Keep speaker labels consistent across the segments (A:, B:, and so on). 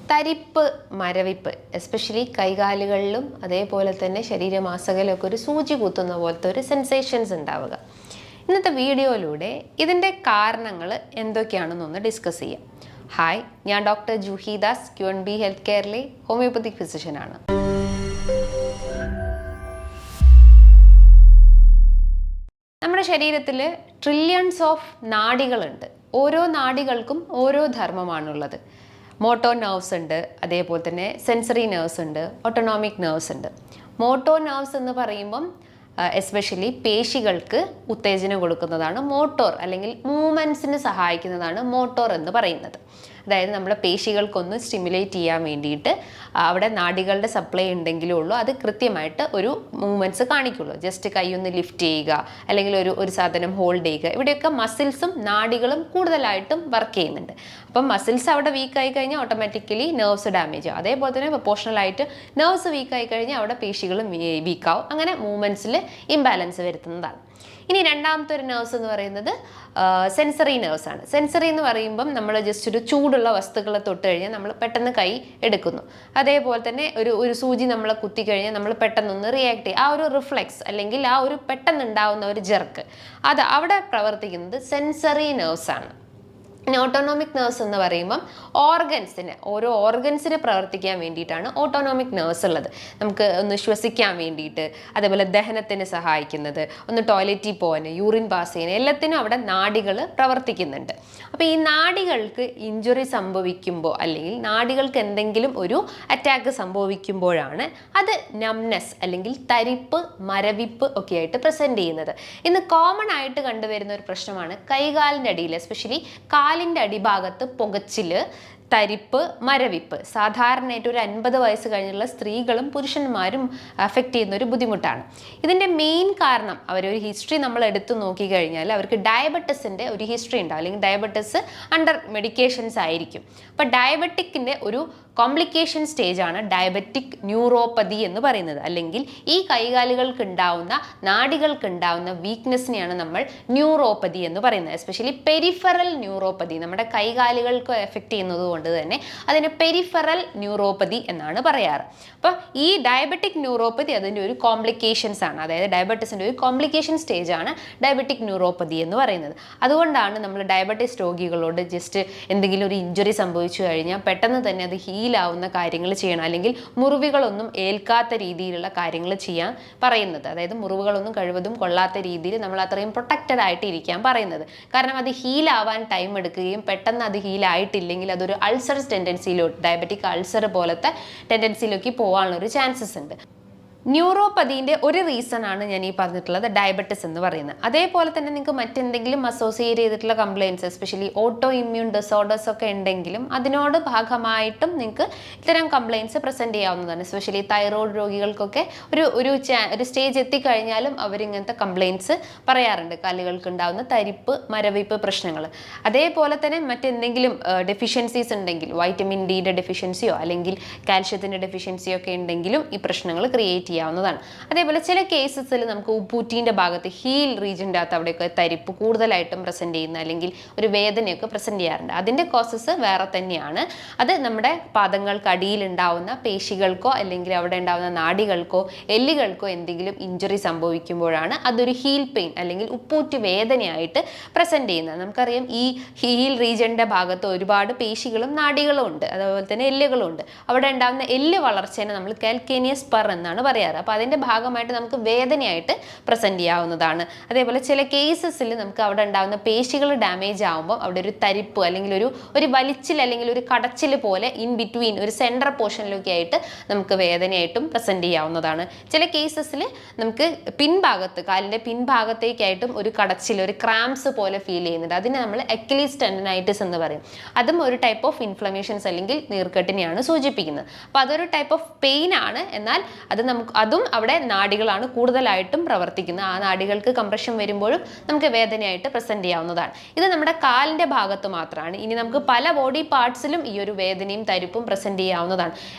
A: തരിപ്പ്, മരവിപ്പ്, എസ്പെഷ്യലി കൈകാലുകളിലും അതേപോലെ തന്നെ ശരീരമാസകലൊക്കെ ഒരു സൂചി കുത്തുന്ന പോലത്തെ ഒരു സെൻസേഷൻസ് ഉണ്ടാവുക. ഇന്നത്തെ വീഡിയോയിലൂടെ ഇതിൻ്റെ കാരണങ്ങൾ എന്തൊക്കെയാണെന്നൊന്ന് ഡിസ്കസ് ചെയ്യാം. ഹായ്, ഞാൻ doctor Juhi Das, QNB health കെയറിലെ ഹോമിയോപ്പത്തിക് ഫിസിഷ്യനാണ്. നമ്മുടെ ശരീരത്തിൽ ട്രില്യൺസ് ഓഫ് നാഡികളുണ്ട്. ഓരോ നാഡികൾക്കും ഓരോ ധർമ്മമാണുള്ളത്. മോട്ടോ നെർവ്സ് ഉണ്ട്, അതേപോലെ തന്നെ സെൻസറി നെർവ്സ് ഉണ്ട്, ഓട്ടോണോമിക് നെർവ്സ് ഉണ്ട്. മോട്ടോ നെർവ്സ് എന്ന് പറയുമ്പം എസ്പെഷ്യലി പേശികൾക്ക് ഉത്തേജനം കൊടുക്കുന്നതാണ് മോട്ടോർ, അല്ലെങ്കിൽ മൂവ്മെൻറ്റ്സിന് സഹായിക്കുന്നതാണ് മോട്ടോർ എന്ന് പറയുന്നത്. അതായത് നമ്മുടെ പേശികൾക്കൊന്ന് സ്റ്റിമുലേറ്റ് ചെയ്യാൻ വേണ്ടിയിട്ട് അവിടെ നാഡികളുടെ സപ്ലൈ ഉണ്ടെങ്കിലേ ഉള്ളൂ അത് കൃത്യമായിട്ട് ഒരു മൂവ്മെൻറ്റ്സ് കാണിക്കുള്ളൂ. ജസ്റ്റ് കൈയൊന്ന് ലിഫ്റ്റ് ചെയ്യുക, അല്ലെങ്കിൽ ഒരു സാധനം ഹോൾഡ് ചെയ്യുക, ഇവിടെയൊക്കെ മസിൽസും നാഡികളും കൂടുതലായിട്ടും വർക്ക് ചെയ്യുന്നുണ്ട്. അപ്പം മസിൽസ് അവിടെ വീക്കായി കഴിഞ്ഞാൽ ഓട്ടോമാറ്റിക്കലി നെർവ്സ് ഡാമേജ് ആവും. അതേപോലെ തന്നെ പ്രൊപ്പോർഷണലായിട്ട് നെർവ്സ് വീക്കായി കഴിഞ്ഞാൽ അവിടെ പേശികളും വീക്കാവും. അങ്ങനെ മൂവ്മെൻറ്റ്സിൽ ഇംബാലൻസ് വരുത്തുന്നതാണ്. ഇനി രണ്ടാമത്തെ ഒരു നെർവ്സ് എന്ന് പറയുന്നത് സെൻസറി നെർവ്സ് ആണ്. സെൻസറി എന്ന് പറയുമ്പം നമ്മൾ ജസ്റ്റ് ഒരു ചൂടുള്ള വസ്തുക്കളെ തൊട്ട് കഴിഞ്ഞാൽ നമ്മൾ പെട്ടെന്ന് കൈ എടുക്കുന്നു. അതേപോലെ തന്നെ ഒരു സൂചി നമ്മളെ കുത്തി കഴിഞ്ഞാൽ നമ്മൾ പെട്ടെന്നൊന്ന് റിയാക്ട് ചെയ്യും. ആ ഒരു റിഫ്ലെക്സ് അല്ലെങ്കിൽ ആ ഒരു പെട്ടെന്ന് ഉണ്ടാവുന്ന ഒരു ജെർക്ക്, അത് അവിടെ പ്രവർത്തിക്കുന്നത് സെൻസറി നെർവ്സ് ആണ്. പിന്നെ ഓട്ടോണോമിക് നെർവ്സ് എന്ന് പറയുമ്പം ഓരോ ഓർഗൻസിന് പ്രവർത്തിക്കാൻ വേണ്ടിയിട്ടാണ് ഓട്ടോണോമിക് നെർവ്സ് ഉള്ളത്. നമുക്ക് ഒന്ന് ശ്വസിക്കാൻ വേണ്ടിയിട്ട്, അതേപോലെ ദഹനത്തിന് സഹായിക്കുന്നത്, ഒന്ന് ടോയ്ലറ്റിൽ പോകാൻ, യൂറിൻ പാസ് ചെയ്യാൻ, എല്ലാത്തിനും അവിടെ നാഡികൾ പ്രവർത്തിക്കുന്നുണ്ട്. അപ്പോൾ ഈ നാഡികൾക്ക് ഇഞ്ചുറി സംഭവിക്കുമ്പോൾ അല്ലെങ്കിൽ നാഡികൾക്ക് എന്തെങ്കിലും ഒരു അറ്റാക്ക് സംഭവിക്കുമ്പോഴാണ് അത് നംനെസ് അല്ലെങ്കിൽ തരിപ്പ്, മരവിപ്പ് ഒക്കെ ആയിട്ട് പ്രസൻറ്റ് ചെയ്യുന്നത്. ഇന്ന് കോമൺ ആയിട്ട് കണ്ടുവരുന്ന ഒരു പ്രശ്നമാണ് കൈകാലിൻ്റെ അടിയിൽ, എസ്പെഷ്യലി കാലിൻ്റെ അടിഭാഗത്ത് പുകച്ചില്, തരിപ്പ്, മരവിപ്പ്. സാധാരണയായിട്ട് ഒരു 50 വയസ്സ് കഴിഞ്ഞുള്ള സ്ത്രീകളും പുരുഷന്മാരും അഫക്റ്റ് ചെയ്യുന്ന ഒരു ബുദ്ധിമുട്ടാണ്. ഇതിൻ്റെ മെയിൻ കാരണം അവരൊരു ഹിസ്റ്ററി നമ്മൾ എടുത്തു നോക്കിക്കഴിഞ്ഞാൽ അവർക്ക് ഡയബറ്റിസിൻ്റെ ഒരു ഹിസ്റ്ററി ഉണ്ടാവും, അല്ലെങ്കിൽ ഡയബറ്റിസ് അണ്ടർ മെഡിക്കേഷൻസ് ആയിരിക്കും. അപ്പോൾ ഡയബറ്റിക്കിൻ്റെ ഒരു കോംപ്ലിക്കേഷൻ സ്റ്റേജാണ് ഡയബറ്റിക് ന്യൂറോപ്പതി എന്ന് പറയുന്നത്. അല്ലെങ്കിൽ ഈ കൈകാലുകൾക്ക് ഉണ്ടാവുന്ന, നാഡികൾക്ക് ഉണ്ടാവുന്ന വീക്ക്നെസ്സിനെയാണ് നമ്മൾ ന്യൂറോപ്പതി എന്ന് പറയുന്നത്. എസ്പെഷ്യലി പെരിഫറൽ ന്യൂറോപ്പതി, നമ്മുടെ കൈകാലുകൾക്ക് എഫക്റ്റ് ചെയ്യുന്നത് കൊണ്ട് തന്നെ അതിന് പെരിഫറൽ ന്യൂറോപ്പതി എന്നാണ് പറയാറ്. അപ്പോൾ ഈ ഡയബറ്റിക് ന്യൂറോപ്പതി അതിൻ്റെ ഒരു കോംപ്ലിക്കേഷൻസ് ആണ്. അതായത് ഡയബറ്റിസിൻ്റെ ഒരു കോംപ്ലിക്കേഷൻ സ്റ്റേജാണ് ഡയബറ്റിക് ന്യൂറോപ്പതി എന്ന് പറയുന്നത്. അതുകൊണ്ടാണ് നമ്മൾ ഡയബറ്റിസ് രോഗികളോട് ജസ്റ്റ് എന്തെങ്കിലും ഒരു ഇഞ്ചുറി സംഭവിച്ചു കഴിഞ്ഞാൽ പെട്ടെന്ന് തന്നെ അത് ഹീലാവുന്ന കാര്യങ്ങൾ ചെയ്യണം, അല്ലെങ്കിൽ മുറിവുകളൊന്നും ഏൽക്കാത്ത രീതിയിലുള്ള കാര്യങ്ങൾ ചെയ്യാൻ പറയുന്നത്. അതായത് മുറിവുകളൊന്നും കഴിവതും കൊള്ളാത്ത രീതിയിൽ നമ്മൾ അത്രയും പ്രൊട്ടക്റ്റഡ് ആയിട്ട് ഇരിക്കാൻ പറയുന്നത്. കാരണം അത് ഹീലാവാൻ ടൈം എടുക്കുകയും പെട്ടെന്ന് അത് ഹീലായിട്ടില്ലെങ്കിൽ അതൊരു അൾസർ ടെൻഡൻസിയിലോട്ട്, ഡയബറ്റിക് അൾസർ പോലത്തെ ടെൻഡൻസിയിലേക്ക് പോകാനുള്ള ഒരു ചാൻസസ് ഉണ്ട്. ന്യൂറോപ്പതിൻ്റെ ഒരു റീസൺ ആണ് ഞാൻ ഈ പറഞ്ഞിട്ടുള്ളത് ഡയബറ്റിസ് എന്ന് പറയുന്നത്. അതേപോലെ തന്നെ നിങ്ങൾക്ക് മറ്റെന്തെങ്കിലും അസോസിയേറ്റ് ചെയ്തിട്ടുള്ള complaints, especially autoimmune disorders ഒക്കെ ഉണ്ടെങ്കിലും അതിനോട് ഭാഗമായിട്ടും നിങ്ങൾക്ക് ഇത്തരം കംപ്ലയിൻസ് പ്രസൻറ്റ് ചെയ്യാവുന്നതാണ്. എസ്പെഷ്യലി തൈറോയ്ഡ് രോഗികൾക്കൊക്കെ ഒരു സ്റ്റേജ് എത്തിക്കഴിഞ്ഞാലും അവരിങ്ങനത്തെ കംപ്ലയിൻസ് പറയാറുണ്ട്, കാലുകൾക്ക് ഉണ്ടാകുന്ന തരിപ്പ്, മരവിപ്പ് പ്രശ്നങ്ങൾ. അതേപോലെ തന്നെ മറ്റെന്തെങ്കിലും ഡെഫിഷ്യൻസീസ് ഉണ്ടെങ്കിൽ, വൈറ്റമിൻ ഡിയുടെ ഡെഫിഷ്യൻസിയോ അല്ലെങ്കിൽ കാൽഷ്യത്തിൻ്റെ ഡെഫിഷ്യൻസിയോ ഒക്കെ ഉണ്ടെങ്കിലും ഈ പ്രശ്നങ്ങൾ ക്രിയേറ്റ് ചെയ്യാവുന്നതാണ്. അതേപോലെ ചില കേസസിൽ നമുക്ക് ഉപ്പൂറ്റീൻ്റെ ഭാഗത്ത്, ഹീൽ റീജിയൻ്റെ അകത്ത് അവിടെയൊക്കെ തരിപ്പ് കൂടുതലായിട്ടും പ്രസൻറ്റ് ചെയ്യുന്ന, അല്ലെങ്കിൽ ഒരു വേദനയൊക്കെ പ്രസൻറ്റ് ചെയ്യാറുണ്ട്. അതിൻ്റെ കോസസ് വേറെ തന്നെയാണ്. അത് നമ്മുടെ പാദങ്ങൾക്ക് അടിയിലുണ്ടാവുന്ന പേശികൾക്കോ അല്ലെങ്കിൽ അവിടെ ഉണ്ടാവുന്ന നാഡികൾക്കോ എല്ലുകൾക്കോ എന്തെങ്കിലും ഇഞ്ചുറി സംഭവിക്കുമ്പോഴാണ് അതൊരു ഹീൽ പെയിൻ അല്ലെങ്കിൽ ഉപ്പൂറ്റ് വേദനയായിട്ട് പ്രസൻറ്റ് ചെയ്യുന്നത്. നമുക്കറിയാം ഈ ഹീൽ റീജിയൻ്റെ ഭാഗത്ത് ഒരുപാട് പേശികളും നാഡികളും ഉണ്ട്, അതുപോലെ തന്നെ എല്ലുകളും ഉണ്ട്. അവിടെ ഉണ്ടാകുന്ന എല്ല് വളർച്ചേനെ നമ്മൾ കാൽക്കേനിയസ് സ്പർ എന്നാണ് പറയാറ്. അപ്പോൾ അതിൻ്റെ ഭാഗമായിട്ട് നമുക്ക് വേദനയായിട്ട് പ്രസൻറ്റ് ചെയ്യാവുന്നതാണ്. അതേപോലെ ചില കേസസിൽ നമുക്ക് അവിടെ ഉണ്ടാകുന്ന പേശികൾ ഡാമേജ് ആകുമ്പോൾ അവിടെ ഒരു തരിപ്പ് അല്ലെങ്കിൽ ഒരു വലിച്ചിൽ അല്ലെങ്കിൽ ഒരു കടച്ചിൽ പോലെ ഇൻ ബിറ്റ്വീൻ ഒരു സെൻട്രൽ പോർഷനിലൊക്കെ ആയിട്ട് നമുക്ക് വേദനയായിട്ടും പ്രസൻറ്റ് ചെയ്യാവുന്നതാണ്. ചില കേസസിൽ നമുക്ക് പിൻഭാഗത്ത്, കാലിൻ്റെ പിൻഭാഗത്തേക്കായിട്ടും ഒരു കടച്ചിൽ, ഒരു ക്രാംസ് പോലെ ഫീൽ ചെയ്യുന്നുണ്ട്. അതിനെ നമ്മൾ അക്യൂലീസ് ടെൻഡനൈറ്റിസ് എന്ന് പറയും. അതും ഒരു ടൈപ്പ് ഓഫ് ഇൻഫ്ലമേഷൻസ് അല്ലെങ്കിൽ നീർക്കെട്ടിനെയാണ് സൂചിപ്പിക്കുന്നത്. അപ്പോൾ അതൊരു ടൈപ്പ് ഓഫ് പെയിൻ ആണ്. എന്നാൽ അത് നമുക്ക് അതും അവിടെ നാഡികളാണ് കൂടുതലായിട്ടും പ്രവർത്തിക്കുന്നത്. ആ നാഡികൾക്ക് കംപ്രഷൻ വരുമ്പോഴും നമുക്ക് വേദനയായിട്ട് പ്രസന്റ് ചെയ്യാവുന്നതാണ്. ഇത് നമ്മുടെ കാലിന്റെ ഭാഗത്ത് മാത്രമാണ്. ഇനി നമുക്ക് പല ബോഡി പാർട്സിലും ഈ ഒരു വേദനയും തരിപ്പും പ്രസന്റ് ചെയ്യാവുന്നതാണ്.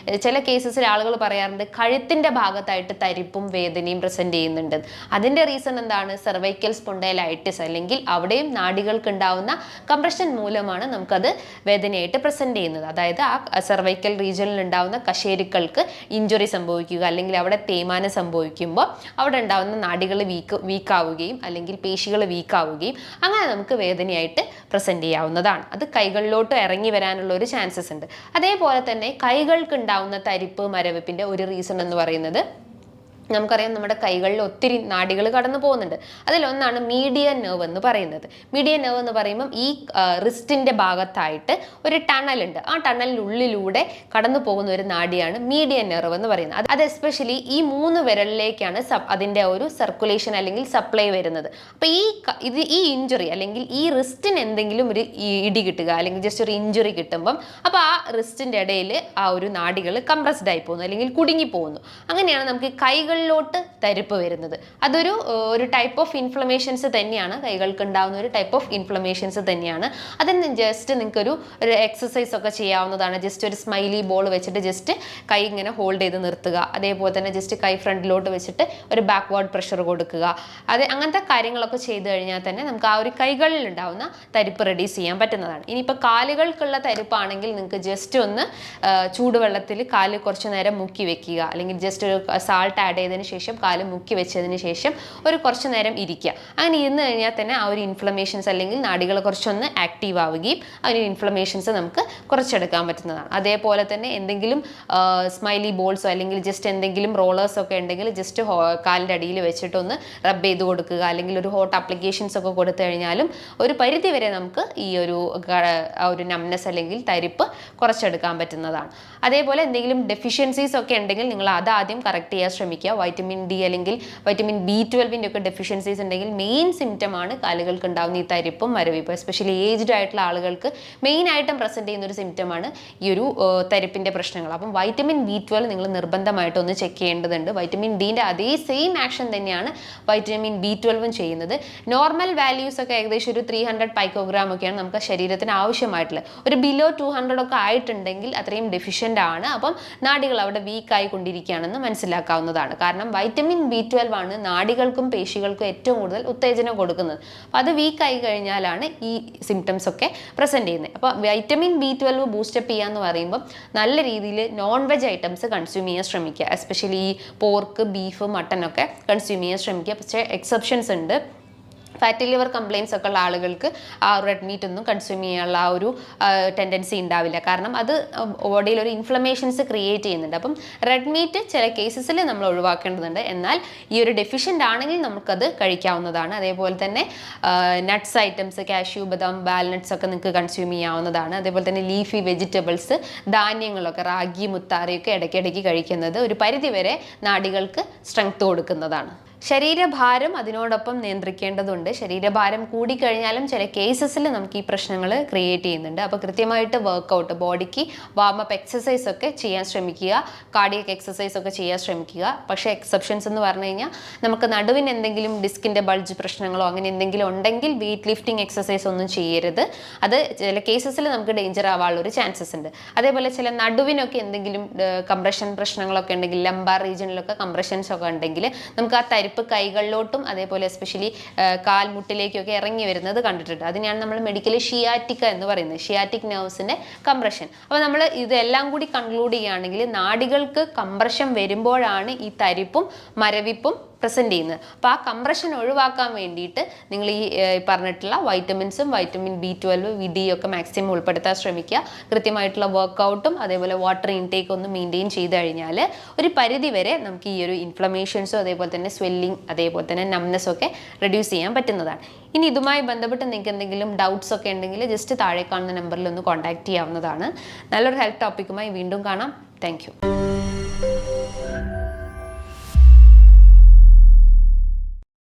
A: ചില കേസസിൽ ആളുകൾ പറയാറുണ്ട് കഴുത്തിന്റെ ഭാഗത്തായിട്ട് തരിപ്പും വേദനയും പ്രസന്റ് ചെയ്യുന്നുണ്ട്. അതിന്റെ റീസൺ എന്താണ്? സെർവൈക്കൽ സ്പോണ്ടൈലൈറ്റിസ്, അല്ലെങ്കിൽ അവിടെയും നാഡികൾക്ക് ഉണ്ടാവുന്ന കംപ്രഷൻ മൂലമാണ് നമുക്കത് വേദനയായിട്ട് പ്രസന്റ് ചെയ്യുന്നത്. അതായത് ആ സെർവൈക്കൽ റീജിയനിൽ ഉണ്ടാവുന്ന കശേരുക്കൾക്ക് ഇഞ്ചുറി സംഭവിക്കുക, അല്ലെങ്കിൽ അവിടെ തേയ്മാനം സംഭവിക്കുമ്പോൾ അവിടെ ഉണ്ടാവുന്ന നാഡികൾ വീക്കാവുകയും അല്ലെങ്കിൽ പേശികൾ വീക്കാവുകയും അങ്ങനെ നമുക്ക് വേദനയായിട്ട് പ്രസന്റ് ചെയ്യാവുന്നതാണ്. അത് കൈകളിലോട്ട് ഇറങ്ങി വരാനുള്ള ഒരു ചാൻസസ് ഉണ്ട്. അതേപോലെ തന്നെ കൈകൾക്ക് ഉണ്ടാവുന്ന തരിപ്പ് മരവിപ്പിന്റെ ഒരു റീസൺ എന്ന് പറയുന്നത്, നമുക്കറിയാം നമ്മുടെ കൈകളിൽ ഒത്തിരി നാഡികൾ കടന്നു പോകുന്നുണ്ട്. അതിലൊന്നാണ് മീഡിയൻ നെർവ് എന്ന് പറയുന്നത്. മീഡിയൻ നെർവ് എന്ന് പറയുമ്പം ഈ റിസ്റ്റിന്റെ ഭാഗത്തായിട്ട് ഒരു ടണലുണ്ട്. ആ ടണലിനുള്ളിലൂടെ കടന്നു പോകുന്ന ഒരു നാഡിയാണ് മീഡിയൻ നെർവ് എന്ന് പറയുന്നത്. അത് എസ്പെഷ്യലി ഈ 3 വിരലിലേക്കാണ് അതിന്റെ ഒരു സർക്കുലേഷൻ അല്ലെങ്കിൽ സപ്ലൈ വരുന്നത്. അപ്പൊ ഈ ഇഞ്ചുറി അല്ലെങ്കിൽ ഈ റിസ്റ്റിന് എന്തെങ്കിലും ഒരു ഇടി കിട്ടുക, അല്ലെങ്കിൽ ജസ്റ്റ് ഒരു ഇഞ്ചുറി കിട്ടുമ്പം അപ്പൊ ആ റിസ്റ്റിന്റെ ഇടയിൽ ആ ഒരു നാഡികൾ കംപ്രസ്ഡ് ആയി പോകുന്നു അല്ലെങ്കിൽ കുടുങ്ങി പോകുന്നു. അങ്ങനെയാണ് നമുക്ക് കൈകളിലോട്ട് തരിപ്പ് വരുന്നത്. അതൊരു ടൈപ്പ് ഓഫ് ഇൻഫ്ലമേഷൻസ് തന്നെയാണ്, കൈകൾക്ക് ഉണ്ടാകുന്ന ഒരു ടൈപ്പ് ഓഫ് ഇൻഫ്ലമേഷൻസ് തന്നെയാണ്. അതിന് ജസ്റ്റ് നിങ്ങൾക്ക് ഒരു എക്സസൈസ് ഒക്കെ ചെയ്യാവുന്നതാണ്. ജസ്റ്റ് ഒരു സ്മൈലി ബോൾ വെച്ചിട്ട് ജസ്റ്റ് കൈ ഇങ്ങനെ ഹോൾഡ് ചെയ്ത് നിർത്തുക. അതേപോലെ തന്നെ ജസ്റ്റ് കൈ ഫ്രണ്ടിലോട്ട് വെച്ചിട്ട് ഒരു ബാക്ക്വേർഡ് പ്രഷർ കൊടുക്കുക. അങ്ങനത്തെ കാര്യങ്ങളൊക്കെ ചെയ്തു കഴിഞ്ഞാൽ തന്നെ നമുക്ക് ആ ഒരു കൈകളിൽ ഉണ്ടാവുന്ന തരിപ്പ് റെഡ്യൂസ് ചെയ്യാൻ പറ്റുന്നതാണ്. ഇനിയിപ്പോൾ കാലുകൾക്കുള്ള തരിപ്പാണെങ്കിൽ നിങ്ങൾക്ക് ജസ്റ്റ് ഒന്ന് ചൂടുവെള്ളത്തിൽ കാല് കുറച്ച് നേരം മുക്കി വെക്കുക, അല്ലെങ്കിൽ ജസ്റ്റ് ഒരു സാൾട്ട് ആഡ് ചെയ്തതിന് ശേഷം കാല് മുക്കി വെച്ചതിന് ശേഷം ഒരു കുറച്ച് നേരം ഇരിക്കുക. അങ്ങനെ ഇരുന്ന് കഴിഞ്ഞാൽ തന്നെ ആ ഒരു ഇൻഫ്ലമേഷൻസ് അല്ലെങ്കിൽ നാഡികൾ കുറച്ചൊന്ന് ആക്റ്റീവ് ആവുകയും ആ ഒരു ഇൻഫ്ലമേഷൻസ് നമുക്ക് കുറച്ചെടുക്കാൻ പറ്റുന്നതാണ്. അതേപോലെ തന്നെ എന്തെങ്കിലും സ്മൈലി ബോൾസോ അല്ലെങ്കിൽ ജസ്റ്റ് എന്തെങ്കിലും റോളേഴ്സോ ഒക്കെ ഉണ്ടെങ്കിൽ ജസ്റ്റ് കാലിൻ്റെ അടിയിൽ വെച്ചിട്ടൊന്ന് റബ്ബ് ചെയ്ത് കൊടുക്കുക, അല്ലെങ്കിൽ ഒരു ഹോട്ട് അപ്ലിക്കേഷൻസ് ഒക്കെ കൊടുത്തു കഴിഞ്ഞാലും ഒരു പരിധി വരെ നമുക്ക് ഈ ഒരു നംനെസ് അല്ലെങ്കിൽ തരിപ്പ് കുറച്ചെടുക്കാൻ പറ്റുന്നതാണ്. അതേപോലെ എന്തെങ്കിലും ഡെഫിഷ്യൻസീസ് ഒക്കെ ഉണ്ടെങ്കിൽ നിങ്ങൾ അത് ആദ്യം കറക്റ്റ് ചെയ്യാൻ ശ്രമിക്കുക. വൈറ്റമിൻ ഡി അല്ലെങ്കിൽ വൈറ്റമിൻ B12 ഒക്കെ ഡെഫിഷ്യൻസീസ് ഉണ്ടെങ്കിൽ മെയിൻ സിംറ്റം ആണ് കാലുകൾക്ക് ഉണ്ടാകുന്ന ഈ തരിപ്പും മരവിപ്പും. എസ്പെഷ്യലി ഏജ്ഡ് ആയിട്ടുള്ള ആളുകൾക്ക് മെയിൻ ആയിട്ടും പ്രസന്റ് ചെയ്യുന്ന ഒരു സിംറ്റമാണ് ഈ ഒരു തരിപ്പിന്റെ പ്രശ്നങ്ങൾ. അപ്പം വൈറ്റമിൻ B12 നിങ്ങൾ നിർബന്ധമായിട്ട് ഒന്ന് ചെക്ക് ചെയ്യേണ്ടതുണ്ട്. വൈറ്റമിൻ ഡിന്റെ അതേ സെയിം ആക്ഷൻ തന്നെയാണ് വൈറ്റമിൻ B12 ചെയ്യുന്നത്. നോർമൽ വാല്യൂസ് ഒക്കെ ഏകദേശം ഒരു 300 പൈക്കോഗ്രാം ഒക്കെയാണ് നമുക്ക് ശരീരത്തിന് ആവശ്യമായിട്ടുള്ളത്. ഒരു ബിലോ 200 ഒക്കെ ആയിട്ടുണ്ടെങ്കിൽ അത്രയും ഡെഫിഷ്യൻ്റ് ആണ്. അപ്പം നാഡികൾ അവിടെ വീക്ക് ആയിക്കൊണ്ടിരിക്കുകയാണെന്ന് മനസ്സിലാക്കാവുന്നതാണ്. കാരണം വൈറ്റമിൻ B12 ആണ് നാഡികൾക്കും പേശികൾക്കും ഏറ്റവും കൂടുതൽ ഉത്തേജനം കൊടുക്കുന്നത്. അപ്പോൾ അത് വീക്കായി കഴിഞ്ഞാലാണ് ഈ സിംറ്റംസ് ഒക്കെ പ്രസന്റ് ചെയ്യുന്നത്. അപ്പോൾ വൈറ്റമിൻ B12 ബൂസ്റ്റപ്പ് ചെയ്യാന്ന് പറയുമ്പോൾ നല്ല രീതിയിൽ നോൺ വെജ് ഐറ്റംസ് കൺസ്യൂം ചെയ്യാൻ ശ്രമിക്കുക. എസ്പെഷ്യലി ഈ പോർക്ക്, ബീഫ്, മട്ടൻ ഒക്കെ കൺസ്യൂം ചെയ്യാൻ ശ്രമിക്കുക. പക്ഷേ എക്സെപ്ഷൻസ് ഉണ്ട്. ഫാറ്റി ലിവർ കംപ്ലയിൻസ് ഒക്കെ ഉള്ള ആളുകൾക്ക് ആ റെഡ് മീറ്റ് ഒന്നും കൺസ്യൂം ചെയ്യാനുള്ള ആ ഒരു ടെൻഡൻസി ഉണ്ടാവില്ല. കാരണം അത് ബോഡിയിൽ ഒരു ഇൻഫ്ലമേഷൻസ് ക്രിയേറ്റ് ചെയ്യുന്നുണ്ട്. അപ്പം റെഡ് മീറ്റ് ചില കേസസിൽ നമ്മൾ ഒഴിവാക്കേണ്ടതുണ്ട്. എന്നാൽ ഈ ഒരു ഡെഫിഷ്യൻ്റ് ആണെങ്കിൽ നമുക്കത് കഴിക്കാവുന്നതാണ്. അതേപോലെ തന്നെ നട്ട്സ് ഐറ്റംസ്, കാഷ്യൂ, ബദാം, വാൽനട്ട്സ് ഒക്കെ നിങ്ങൾക്ക് കൺസ്യൂം ചെയ്യാവുന്നതാണ്. അതേപോലെ തന്നെ ലീഫി വെജിറ്റബിൾസ്, ധാന്യങ്ങളൊക്കെ, റാഗി, മുത്താറിയൊക്കെ ഇടയ്ക്കിടയ്ക്ക് കഴിക്കുന്നത് ഒരു പരിധിവരെ നാഡികൾക്ക് സ്ട്രെങ്ത് കൊടുക്കുന്നതാണ്. ശരീരഭാരം അതിനോടൊപ്പം നിയന്ത്രിക്കേണ്ടതുണ്ട്. ശരീരഭാരം കൂടിക്കഴിഞ്ഞാലും ചില കേസസിൽ നമുക്ക് ഈ പ്രശ്നങ്ങൾ ക്രിയേറ്റ് ചെയ്യുന്നുണ്ട്. അപ്പോൾ കൃത്യമായിട്ട് വർക്കൗട്ട്, ബോഡിക്ക് വാമപ്പ് എക്സസൈസ് ഒക്കെ ചെയ്യാൻ ശ്രമിക്കുക, കാർഡിയക് എക്സസൈസ് ഒക്കെ ചെയ്യാൻ ശ്രമിക്കുക. പക്ഷേ എക്സെപ്ഷൻസ് എന്ന് പറഞ്ഞു കഴിഞ്ഞാൽ നമുക്ക് നടുവിന് എന്തെങ്കിലും ഡിസ്കിൻ്റെ ബൾജ് പ്രശ്നങ്ങളോ അങ്ങനെ എന്തെങ്കിലും ഉണ്ടെങ്കിൽ വെയിറ്റ് ലിഫ്റ്റിംഗ് എക്സസൈസ് ഒന്നും ചെയ്യരുത്. അത് ചില കേസസിൽ നമുക്ക് ഡേഞ്ചർ ആവാനുള്ളൊരു ചാൻസസ് ഉണ്ട്. അതേപോലെ ചില നടുവിനൊക്കെ എന്തെങ്കിലും കംപ്രഷൻ പ്രശ്നങ്ങളൊക്കെ ഉണ്ടെങ്കിൽ, ലംബാർ റീജിയനിലൊക്കെ കംപ്രഷൻസ് ഒക്കെ ഉണ്ടെങ്കിൽ നമുക്ക് ആ തരിപ്പ് കൈകളിലോട്ടും അതേപോലെ എസ്പെഷ്യലി കാൽമുട്ടിലേക്കൊക്കെ ഇറങ്ങി വരുന്നത് കണ്ടിട്ടുണ്ട്. അതിനെയാണ് നമ്മൾ മെഡിക്കലി ഷിയാറ്റിക്ക എന്ന് പറയുന്നത്, ഷിയാറ്റിക് നെർവ്സിന്റെ കംപ്രഷൻ. അപ്പോൾ നമ്മൾ ഇതെല്ലാം കൂടി കൺക്ലൂഡ് ചെയ്യുകയാണെങ്കിൽ നാഡികൾക്ക് കംപ്രഷൻ വരുമ്പോഴാണ് ഈ തരിപ്പും മരവിപ്പും പ്രസന്റ് ചെയ്യുന്നത്. അപ്പോൾ ആ കംപ്രഷൻ ഒഴിവാക്കാൻ വേണ്ടിയിട്ട് നിങ്ങൾ ഈ പറഞ്ഞിട്ടുള്ള വൈറ്റമിൻസും വൈറ്റമിൻ B12, D ഒക്കെ മാക്സിമം ഉൾപ്പെടുത്താൻ ശ്രമിക്കുക. കൃത്യമായിട്ടുള്ള വർക്കൗട്ടും അതേപോലെ വാട്ടർ ഇൻടേക്ക് ഒന്ന് മെയിൻറ്റെയിൻ ചെയ്ത് കഴിഞ്ഞാൽ ഒരു പരിധി വരെ നമുക്ക് ഈ ഒരു ഇൻഫ്ലമേഷൻസും അതേപോലെ തന്നെ സ്വെല്ലിംഗ് അതേപോലെ തന്നെ നംനെസ് ഒക്കെ റെഡ്യൂസ് ചെയ്യാൻ പറ്റുന്നതാണ്. ഇനി ഇതുമായി ബന്ധപ്പെട്ട് നിങ്ങൾക്ക് എന്തെങ്കിലും ഡൗട്ട്സ് ഒക്കെ ഉണ്ടെങ്കിൽ ജസ്റ്റ് താഴെ കാണുന്ന നമ്പറിൽ ഒന്ന് കോൺടാക്ട് ചെയ്യാവുന്നതാണ്. നല്ലൊരു ഹെൽത്ത് ടോപ്പിക്കുമായി വീണ്ടും കാണാം. Thank you.